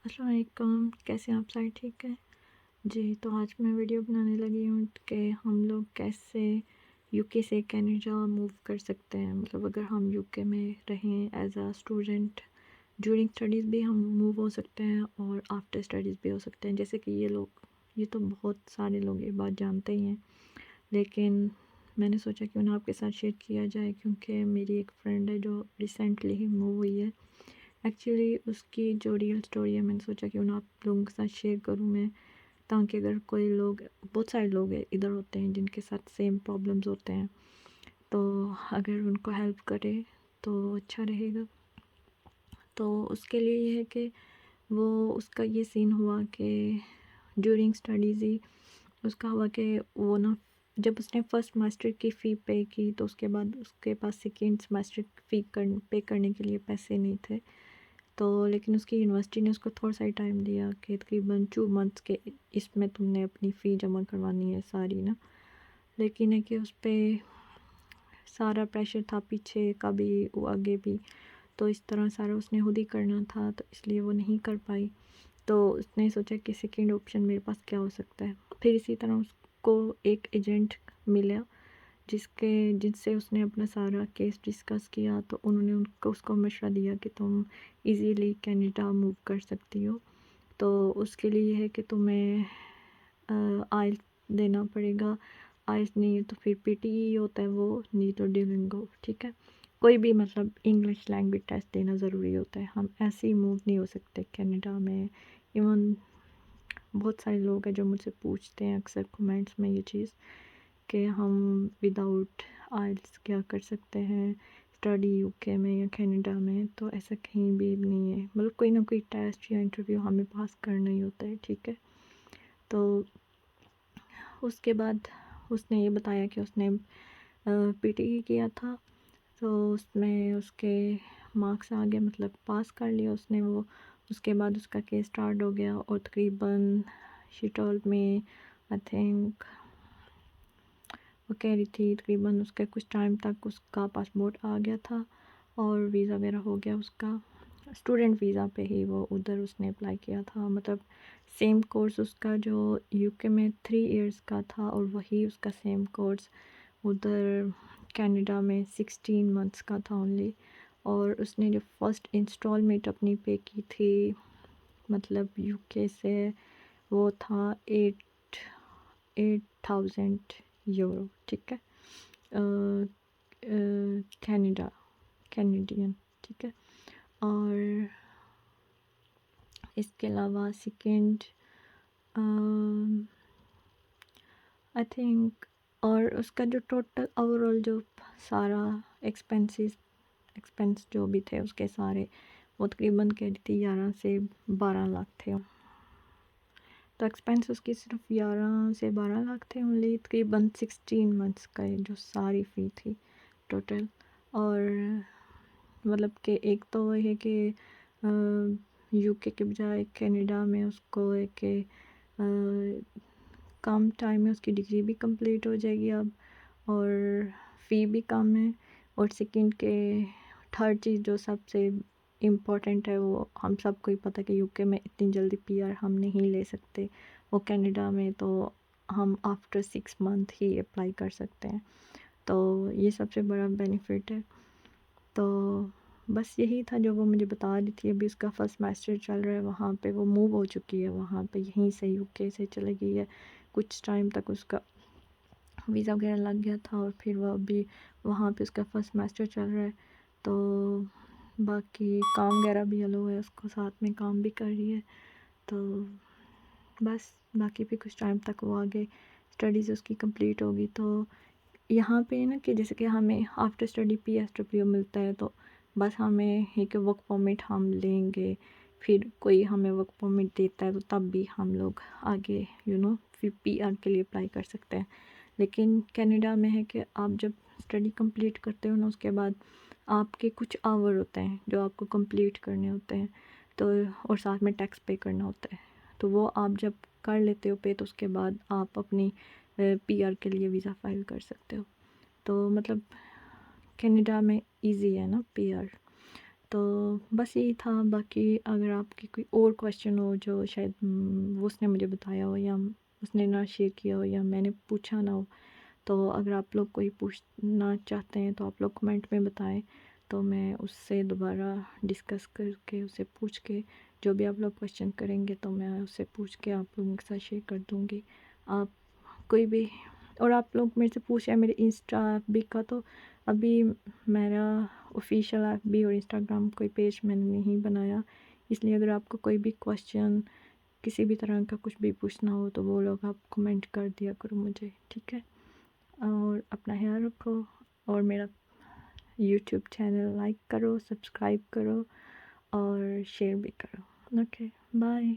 السلام علیکم، کیسے ہیں آپ سارے؟ ٹھیک ہے جی۔ تو آج میں ویڈیو بنانے لگی ہوں کہ ہم لوگ کیسے یو کے سے کینیڈا موو کر سکتے ہیں، مطلب اگر ہم یو کے میں رہیں as a student during studies بھی ہم موو ہو سکتے ہیں اور آفٹر اسٹڈیز بھی ہو سکتے ہیں۔ جیسے کہ یہ تو بہت سارے لوگ یہ بات جانتے ہی ہیں، لیکن میں نے سوچا کیوں نہ آپ کے ساتھ شیئر کیا جائے، کیونکہ میری ایک فرینڈ ہے جو ریسنٹلی ہی موو ہوئی ہے۔ ایکچولی اس کی جو ریئل اسٹوری ہے، میں نے سوچا کیوں نہ آپ لوگوں کے ساتھ شیئر کروں میں، تاکہ اگر کوئی لوگ، بہت سارے لوگ ادھر ہوتے ہیں جن کے ساتھ سیم پرابلمز ہوتے ہیں، تو اگر ان کو ہیلپ کرے تو اچھا رہے گا۔ تو اس کے لیے یہ ہے کہ اس کا یہ سین ہوا کہ ڈیورنگ اسٹڈیز ہی اس کا ہوا کہ وہ نا، جب اس نے فرسٹ سیمسٹر کی فی پے کی تو اس کے بعد اس کے پاس سیکنڈ سیمسٹر فی پے کرنے کے لیے پیسے نہیں تھے، تو لیکن اس کی یونیورسٹی نے اس کو تھوڑا سا ہی ٹائم دیا کہ تقریباً 2 منتھس کے اس میں تم نے اپنی فی جمع کروانی ہے ساری نا، لیکن ہے کہ اس پہ سارا پریشر تھا پیچھے کا بھی آگے بھی، تو اس طرح سارا اس نے خود ہی کرنا تھا، تو اس لیے وہ نہیں کر پائی۔ تو اس نے سوچا کہ سیکنڈ آپشن میرے پاس کیا ہو سکتا ہے۔ پھر اسی طرح اس کو ایک ایجنٹ ملا جن سے اس نے اپنا سارا کیس ڈسکس کیا، تو انہوں نے اس کو مشورہ دیا کہ تم ایزیلی کینیڈا موو کر سکتی ہو۔ تو اس کے لیے یہ ہے کہ تمہیں آئلس دینا پڑے گا، آئلس نہیں ہے تو پھر پی ٹی ای ہوتا ہے وہ، نہیں تو ڈیولنگو، ٹھیک ہے، کوئی بھی مطلب انگلش لینگویج ٹیسٹ دینا ضروری ہوتا ہے۔ ہم ایسے ہی موو نہیں ہو سکتے کینیڈا میں۔ ایون بہت سارے لوگ ہیں جو مجھ سے پوچھتے ہیں اکثر کمنٹس میں یہ چیز کہ ہم وداؤٹ آئلس کیا کر سکتے ہیں اسٹڈی یو کے میں یا کینیڈا میں، تو ایسا کہیں بھی نہیں ہے، مطلب کوئی نہ کوئی ٹیسٹ یا انٹرویو ہمیں پاس کرنا ہی ہوتا ہے، ٹھیک ہے۔ تو اس کے بعد اس نے یہ بتایا کہ اس نے پی ٹی ای کیا تھا، تو اس میں اس کے مارکس آ گئے، مطلب پاس کر لیا اس نے وہ۔ اس کے بعد اس کا کیس سٹارٹ ہو گیا اور تقریباً شی ٹولڈ میں آئی تھنک وہ کہہ رہی تھی تقریباً اس کے کچھ ٹائم تک اس کا پاسپورٹ آ گیا تھا اور ویزا وغیرہ ہو گیا اس کا، اسٹوڈنٹ ویزا پہ ہی وہ ادھر اس نے اپلائی کیا تھا، مطلب سیم کورس اس کا جو یو کے میں 3 ایئرس کا تھا، اور وہی اس کا سیم کورس ادھر کینیڈا میں 16 منتھس کا تھا اونلی۔ اور اس نے جو فرسٹ انسٹالمنٹ اپنی پے کی تھی مطلب یو کے سے، وہ تھا 8,000 یورو، ٹھیک ہے، کینیڈین، ٹھیک ہے۔ اور اس کے علاوہ سیکنڈ آئی تھنک، اور اس کا جو ٹوٹل اوور آل جو سارا ایکسپینس جو بھی تھے اس کے سارے، وہ تقریباً کہہ رہی تھی 11 سے 12 لاکھ تھے، تو ایکسپینس اس کی صرف 11 سے 12 لاکھ تھے اونلی، تقریباً 16 منتھس کا جو ساری فی تھی ٹوٹل۔ اور مطلب کہ ایک تو یہ ہے کہ یو کے بجائے کینیڈا میں اس کو ہے کہ کم ٹائم میں اس کی ڈگری بھی کمپلیٹ ہو جائے گی اب، اور فی بھی کم ہے، اور سیکنڈ کے تھرڈ چیز جو سب سے امپورٹنٹ ہے، وہ ہم سب کو ہی پتہ کہ یو کے میں اتنی جلدی پی آر ہم نہیں لے سکتے، وہ کینیڈا میں تو ہم آفٹر 6 منتھ ہی اپلائی کر سکتے ہیں، تو یہ سب سے بڑا بینیفٹ ہے۔ تو بس یہی تھا جو وہ مجھے بتا رہی تھی، ابھی اس کا فرسٹ سیمسٹر چل رہا ہے وہاں پہ، وہ موو ہو چکی ہے وہاں پہ، یہیں سے یو کے سے چلے گئی ہے، کچھ ٹائم تک اس کا ویزا وغیرہ لگ گیا تھا، اور پھر وہ ابھی وہاں پہ اس کا فرسٹ سیمسٹر چل رہا ہے، تو باقی کام وغیرہ بھی الو ہے، اس کو ساتھ میں کام بھی کر رہی ہے، تو بس باقی بھی کچھ ٹائم تک وہ آگے اسٹڈیز اس کی کمپلیٹ ہوگی۔ تو یہاں پہ نا کہ جیسے کہ ہمیں after study P S W ملتا ہے، تو بس ہمیں ایک ورک پرمٹ ہم لیں گے، پھر کوئی ہمیں ورک پرمٹ دیتا ہے تو تب بھی ہم لوگ آگے پھر پی آر کے لیے اپلائی کر سکتے ہیں۔ لیکن کینیڈا میں ہے کہ آپ جب اسٹڈی کمپلیٹ کرتے ہو نا، اس کے بعد آپ کے کچھ آور ہوتے ہیں جو آپ کو کمپلیٹ کرنے ہوتے ہیں، تو اور ساتھ میں ٹیکس پے کرنا ہوتا ہے، تو وہ آپ جب کر لیتے ہو پے، تو اس کے بعد آپ اپنی پی آر کے لیے ویزا فائل کر سکتے ہو، تو مطلب کینیڈا میں ایزی ہے نا پی آر۔ تو بس یہی تھا. باقی اگر آپ کی کوئی اور کویشچن ہو جو شاید وہ اس نے مجھے بتایا ہو یا اس نے نہ شیئر کیا ہو یا میں نے پوچھا نہ ہو، تو اگر آپ لوگ کوئی پوچھنا چاہتے ہیں تو آپ لوگ کمنٹ میں بتائیں، تو میں اس سے دوبارہ ڈسکس کر کے اسے پوچھ کے جو بھی آپ لوگ کویشچن کریں گے تو میں اس سے پوچھ کے آپ لوگوں کے ساتھ شیئر کر دوں گی. آپ کوئی بھی، اور آپ لوگ میرے سے پوچھ رہے ہیں میرے انسٹا ایف بی کا، تو ابھی میرا آفیشیل ایف بی اور انسٹاگرام کوئی پیج میں نے نہیں بنایا، اس لیے اگر آپ کو کوئی بھی کویشچن کسی بھی طرح کا کچھ بھی پوچھنا ہو تو وہ لوگ آپ کمنٹ کر دیا کرو مجھے، ٹھیک ہے؟ اور اپنا خیال رکھو، اور میرا یوٹیوب چینل لائک کرو، سبسکرائب کرو اور شیئر بھی کرو. Okay, bye.